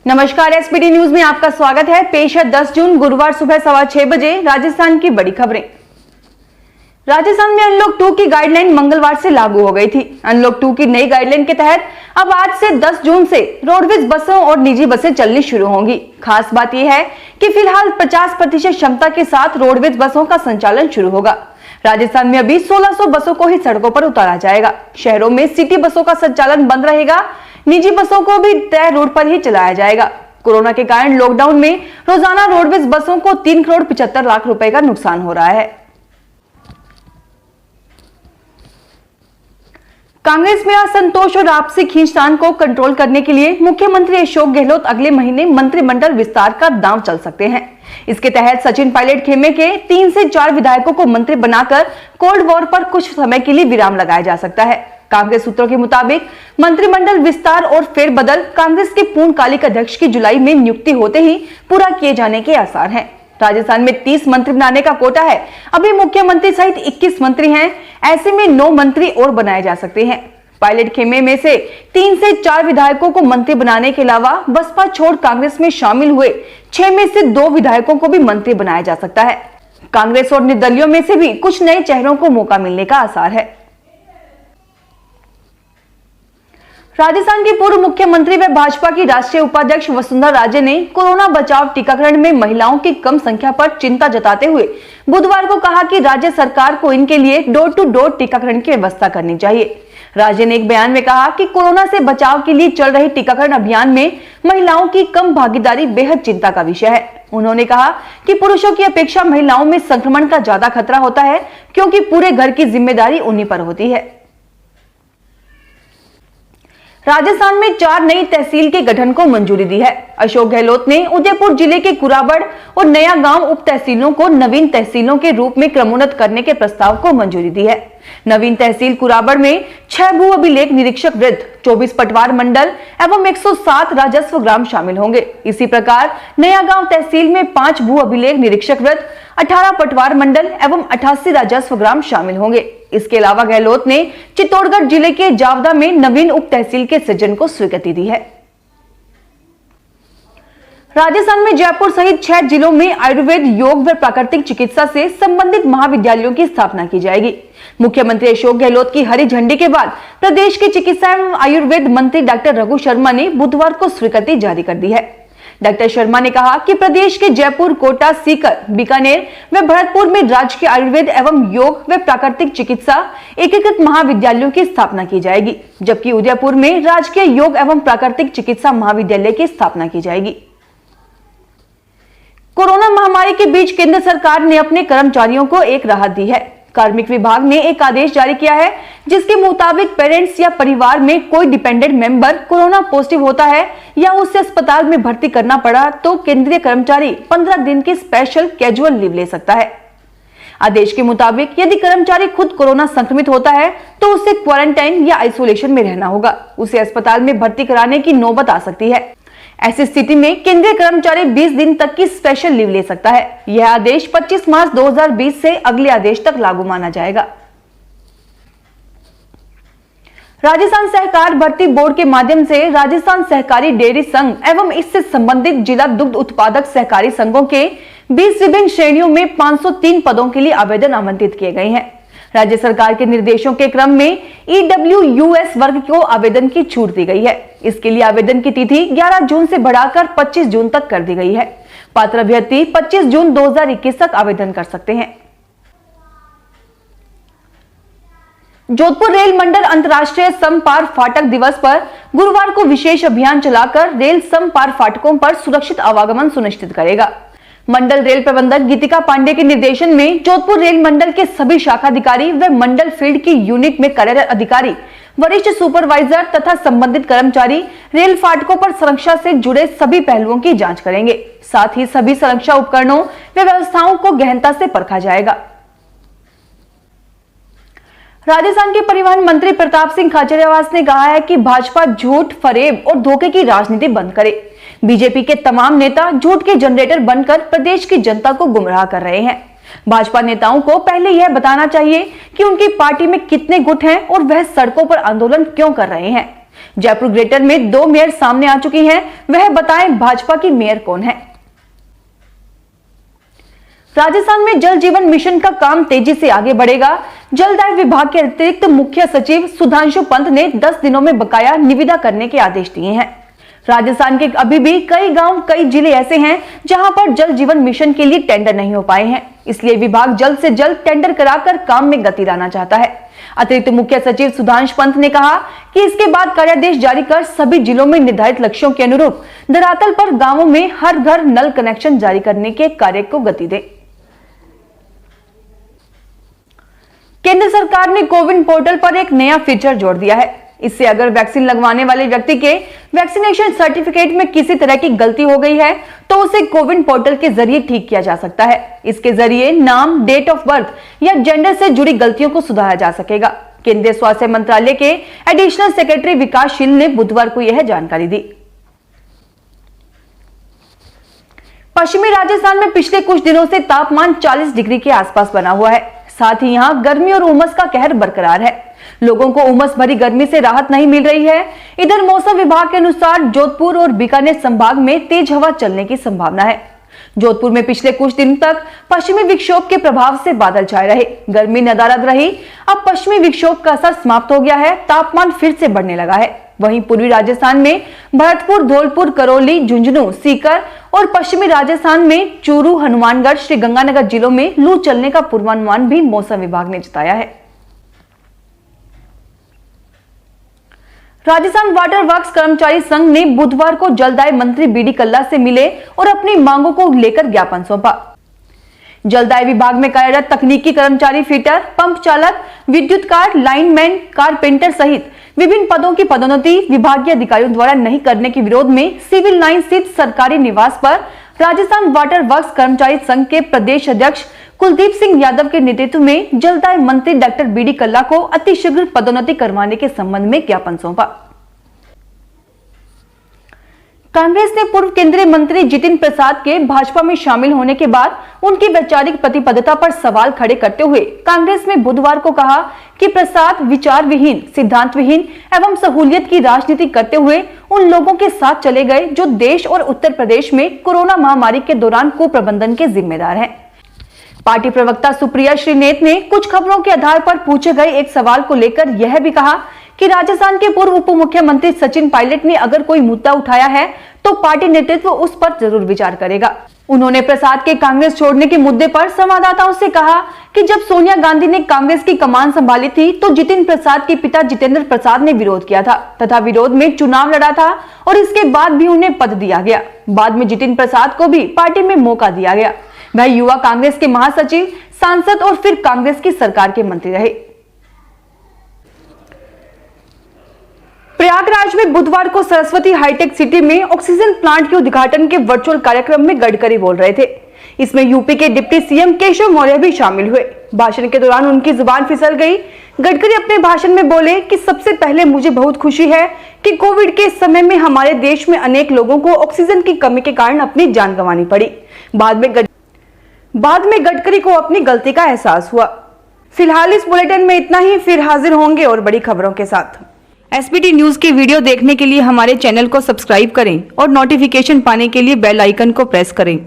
नमस्कार, SPT news में आपका स्वागत है। पेश है 10 जून गुरुवार सुबह 6:15 बजे राजस्थान की बड़ी खबरें। राजस्थान में अनलॉक 2 की गाइडलाइन मंगलवार से लागू हो गई थी। अनलॉक 2 की नई गाइडलाइन के तहत अब आज से 10 जून से रोडवेज बसों और निजी बसें चलनी शुरू होंगी। खास बात यह है कि फिलहाल 50% क्षमता के साथ रोडवेज बसों का संचालन शुरू होगा। राजस्थान में अभी 1600 बसों को ही सड़कों पर उतारा जाएगा। शहरों में सिटी बसों का संचालन बंद रहेगा। निजी बसों को भी तय रूट पर ही चलाया जाएगा। कोरोना के कारण लॉकडाउन में रोजाना रोडवेज बसों को 3 करोड़ 75 लाख रुपए का नुकसान हो रहा है। कांग्रेस में असंतोष और आपसी खींचतान को कंट्रोल करने के लिए मुख्यमंत्री अशोक गहलोत अगले महीने मंत्रिमंडल विस्तार का दांव चल सकते हैं। इसके तहत सचिन पायलट खेमे के 3 से 4 विधायकों को मंत्री बनाकर कोल्ड वॉर पर कुछ समय के लिए विराम लगाया जा सकता है। कांग्रेस सूत्रों के मुताबिक मंत्रिमंडल विस्तार और फेरबदल कांग्रेस के पूर्णकालिक अध्यक्ष की जुलाई में नियुक्ति होते ही पूरा किए जाने के आसार हैं। राजस्थान में 30 मंत्री बनाने का कोटा है। अभी मुख्यमंत्री सहित 21 मंत्री हैं। ऐसे में 9 मंत्री और बनाए जा सकते हैं। पायलट खेमे में से 3 से 4 विधायकों को मंत्री बनाने के अलावा बसपा छोड़ कांग्रेस में शामिल हुए 6 में से 2 विधायकों को भी मंत्री बनाया जा सकता है। कांग्रेस और निर्दलीयों में से भी कुछ नए चेहरों को मौका मिलने का आसार है। राजस्थान की पूर्व मुख्यमंत्री व भाजपा की राष्ट्रीय उपाध्यक्ष वसुंधरा राजे ने कोरोना बचाव टीकाकरण में महिलाओं की कम संख्या पर चिंता जताते हुए बुधवार को कहा कि राज्य सरकार को इनके लिए डोर टू डोर टीकाकरण की व्यवस्था करनी चाहिए। राजे ने एक बयान में कहा कि कोरोना से बचाव के लिए चल रहे टीकाकरण अभियान में महिलाओं की कम भागीदारी बेहद चिंता का विषय है। उन्होंने कहा कि पुरुषों की अपेक्षा महिलाओं में संक्रमण का ज्यादा खतरा होता है, क्योंकि पूरे घर की जिम्मेदारी उन्हीं पर होती है। राजस्थान में 4 नई तहसील के गठन को मंजूरी दी है। अशोक गहलोत ने उदयपुर जिले के कुराबड़ और नया गांव उप तहसीलों को नवीन तहसीलों के रूप में क्रमोन्नत करने के प्रस्ताव को मंजूरी दी है। नवीन तहसील कुराबड़ में 6 भू अभिलेख निरीक्षक वृत्त, 24 पटवार मंडल एवं 107 राजस्व ग्राम शामिल होंगे। इसी प्रकार नया गांव तहसील में 5 भू अभिलेख निरीक्षक वृत्त, 18 पटवार मंडल एवं 88 राजस्व ग्राम शामिल होंगे। इसके अलावा गहलोत ने चित्तौड़गढ़ जिले के जावदा में नवीन उप तहसील के सृजन को स्वीकृति दी है। राजस्थान में जयपुर सहित 6 जिलों में आयुर्वेद, योग व प्राकृतिक चिकित्सा से संबंधित महाविद्यालयों की स्थापना की जाएगी। मुख्यमंत्री अशोक गहलोत की हरी झंडी के बाद प्रदेश के चिकित्सा एवं आयुर्वेद मंत्री डॉक्टर रघु शर्मा ने बुधवार को स्वीकृति जारी कर दी है। डॉक्टर शर्मा ने कहा कि प्रदेश के जयपुर, कोटा, सीकर, बीकानेर व भरतपुर में राजकीय आयुर्वेद एवं योग व प्राकृतिक चिकित्सा एकीकृत महाविद्यालयों की स्थापना की जाएगी, जबकि उदयपुर में राजकीय योग एवं प्राकृतिक चिकित्सा महाविद्यालय की स्थापना की जाएगी। कोरोना महामारी के बीच केंद्र सरकार ने अपने कर्मचारियों को एक राहत दी है। कार्मिक विभाग ने एक आदेश जारी किया है, जिसके मुताबिक पेरेंट्स या परिवार में कोई डिपेंडेंट मेंबर कोरोना पॉजिटिव होता है या उसे अस्पताल में भर्ती करना पड़ा तो केंद्रीय कर्मचारी 15 दिन की स्पेशल कैजुअल लीव ले सकता है। आदेश के मुताबिक यदि कर्मचारी खुद कोरोना संक्रमित होता है तो उसे क्वारंटाइन या आइसोलेशन में रहना होगा। उसे अस्पताल में भर्ती कराने की नौबत आ सकती है। ऐसी स्थिति में केंद्रीय कर्मचारी 20 दिन तक की स्पेशल लीव ले सकता है। यह आदेश 25 मार्च 2020 से अगले आदेश तक लागू माना जाएगा। राजस्थान सहकार भर्ती बोर्ड के माध्यम से राजस्थान सहकारी डेयरी संघ एवं इससे संबंधित जिला दुग्ध उत्पादक सहकारी संघों के 20 विभिन्न श्रेणियों में 503 पदों के लिए आवेदन आमंत्रित किए गए हैं। राज्य सरकार के निर्देशों के क्रम में EWUS वर्ग को आवेदन की छूट दी गई है। इसके लिए आवेदन की तिथि 11 जून से बढ़ाकर 25 जून तक कर दी गई है। पात्र अभ्यर्थी 25 जून 2021 तक आवेदन कर सकते हैं। जोधपुर रेल मंडल अंतर्राष्ट्रीय समपार फाटक दिवस पर गुरुवार को विशेष अभियान चलाकर रेल समपार फाटकों पर सुरक्षित आवागमन सुनिश्चित करेगा। मंडल रेल प्रबंधक गीतिका पांडे के निर्देशन में जोधपुर रेल मंडल के सभी शाखा अधिकारी व मंडल फील्ड की यूनिट में कार्यरत अधिकारी, वरिष्ठ सुपरवाइजर तथा संबंधित कर्मचारी रेल फाटकों पर सुरक्षा से जुड़े सभी पहलुओं की जांच करेंगे। साथ ही सभी सुरक्षा उपकरणों व व्यवस्थाओं को गहनता से परखा जाएगा। राजस्थान के परिवहन मंत्री प्रताप सिंह खाचरियावास ने कहा है कि भाजपा झूठ, फरेब और धोखे की राजनीति बंद करे। बीजेपी के तमाम नेता झूठ के जनरेटर बनकर प्रदेश की जनता को गुमराह कर रहे हैं। भाजपा नेताओं को पहले यह बताना चाहिए कि उनकी पार्टी में कितने गुट हैं और वह सड़कों पर आंदोलन क्यों कर रहे हैं। जयपुर ग्रेटर में 2 मेयर सामने आ चुकी हैं, वह बताएं भाजपा की मेयर कौन है। राजस्थान में जल जीवन मिशन का काम तेजी से आगे बढ़ेगा। जलदाय विभाग के अतिरिक्त मुख्य सचिव सुधांशु पंत ने 10 दिनों में बकाया निविदा करने के आदेश दिए हैं। राजस्थान के अभी भी कई गांव, कई जिले ऐसे हैं जहां पर जल जीवन मिशन के लिए टेंडर नहीं हो पाए हैं, इसलिए विभाग जल्द से जल्द टेंडर कराकर काम में गति लाना चाहता है। अतिरिक्त मुख्य सचिव सुधांशु पंत ने कहा कि इसके बाद कार्यादेश जारी कर सभी जिलों में निर्धारित लक्ष्यों के अनुरूप धरातल पर गांवों में हर घर नल कनेक्शन जारी करने के कार्य को गति दे। केंद्र सरकार ने कोविन पोर्टल पर एक नया फीचर जोड़ दिया है। इससे अगर वैक्सीन लगवाने वाले व्यक्ति के वैक्सीनेशन सर्टिफिकेट में किसी तरह की गलती हो गई है तो उसे कोविन पोर्टल के जरिए ठीक किया जा सकता है। इसके जरिए नाम, डेट ऑफ बर्थ या जेंडर से जुड़ी गलतियों को सुधारा जा सकेगा। केंद्रीय स्वास्थ्य मंत्रालय के एडिशनल सेक्रेटरी विकास शील ने बुधवार को यह जानकारी दी। पश्चिमी राजस्थान में पिछले कुछ दिनों से तापमान 40 डिग्री के आसपास बना हुआ है। साथ ही यहां गर्मी और उमस का कहर बरकरार है। लोगों को उमस भरी गर्मी से राहत नहीं मिल रही है। इधर मौसम विभाग के अनुसार जोधपुर और बीकानेर संभाग में तेज हवा चलने की संभावना है। जोधपुर में पिछले कुछ दिन तक पश्चिमी विक्षोभ के प्रभाव से बादल छाए रहे, गर्मी नदारद रही। अब पश्चिमी विक्षोभ का असर समाप्त हो गया है, तापमान फिर से बढ़ने लगा है। वहीं पूर्वी राजस्थान में भरतपुर, धौलपुर, करौली, झुंझुनू, सीकर और पश्चिमी राजस्थान में चूरू, हनुमानगढ़, श्रीगंगानगर जिलों में लू चलने का पूर्वानुमान भी मौसम विभाग ने जताया है। राजस्थान वाटर वर्क्स कर्मचारी संघ ने बुधवार को जलदाय मंत्री बीडी कल्ला से मिले और अपनी मांगों को लेकर ज्ञापन सौंपा। जलदाय विभाग में कार्यरत तकनीकी कर्मचारी, फिटर, पंप चालक, विद्युतकार, लाइनमैन, कारपेंटर सहित विभिन्न पदों की पदोन्नति विभागीय अधिकारियों द्वारा नहीं करने के विरोध में सिविल लाइन स्थित सरकारी निवास पर राजस्थान वाटर वर्क्स कर्मचारी संघ के प्रदेश अध्यक्ष कुलदीप सिंह यादव के नेतृत्व में जलदाय मंत्री डॉक्टर बीडी कल्ला को अतिशीघ्र पदोन्नति करवाने के संबंध में ज्ञापन सौंपा। कांग्रेस ने पूर्व केंद्रीय मंत्री जितिन प्रसाद के भाजपा में शामिल होने के बाद उनकी वैचारिक प्रतिबद्धता पर सवाल खड़े करते हुए कांग्रेस में बुधवार को कहा कि प्रसाद विचार विहीन, सिद्धांत विहीन एवं सहूलियत की राजनीति करते हुए उन लोगों के साथ चले गए जो देश और उत्तर प्रदेश में कोरोना महामारी के दौरान कुप्रबंधन के जिम्मेदार हैं। पार्टी प्रवक्ता सुप्रिया श्रीनेत ने कुछ खबरों के आधार पर पूछे गए एक सवाल को लेकर यह भी कहा कि राजस्थान के पूर्व उप मुख्यमंत्री सचिन पायलट ने अगर कोई मुद्दा उठाया है तो पार्टी नेतृत्व उस पर जरूर विचार करेगा। उन्होंने प्रसाद के कांग्रेस छोड़ने के मुद्दे पर संवाददाताओं से कहा कि जब सोनिया गांधी ने कांग्रेस की कमान संभाली थी तो जितिन प्रसाद के पिता जितेंद्र प्रसाद ने विरोध किया था तथा विरोध में चुनाव लड़ा था और इसके बाद भी उन्हें पद दिया गया। बाद में जितिन प्रसाद को भी पार्टी में मौका दिया गया। वह युवा कांग्रेस के महासचिव, सांसद और फिर कांग्रेस की सरकार के मंत्री रहे। प्रयागराज में बुधवार को सरस्वती हाईटेक सिटी में ऑक्सीजन प्लांट के उद्घाटन के वर्चुअल कार्यक्रम में गडकरी बोल रहे थे। इसमें यूपी के डिप्टी सीएम केशव मौर्य भी शामिल हुए। भाषण के दौरान उनकी जुबान फिसल गई। गडकरी अपने भाषण में बोले कि सबसे पहले मुझे बहुत खुशी है कि कोविड के समय में हमारे देश में अनेक लोगों को ऑक्सीजन की कमी के कारण अपनी जान गंवानी पड़ी। बाद में गडकरी को अपनी गलती का एहसास हुआ। फिलहाल इस बुलेटिन में इतना ही, फिर हाजिर होंगे और बड़ी खबरों के साथ। एसबीटी न्यूज के वीडियो देखने के लिए हमारे चैनल को सब्सक्राइब करें और नोटिफिकेशन पाने के लिए बेल आइकन को प्रेस करें।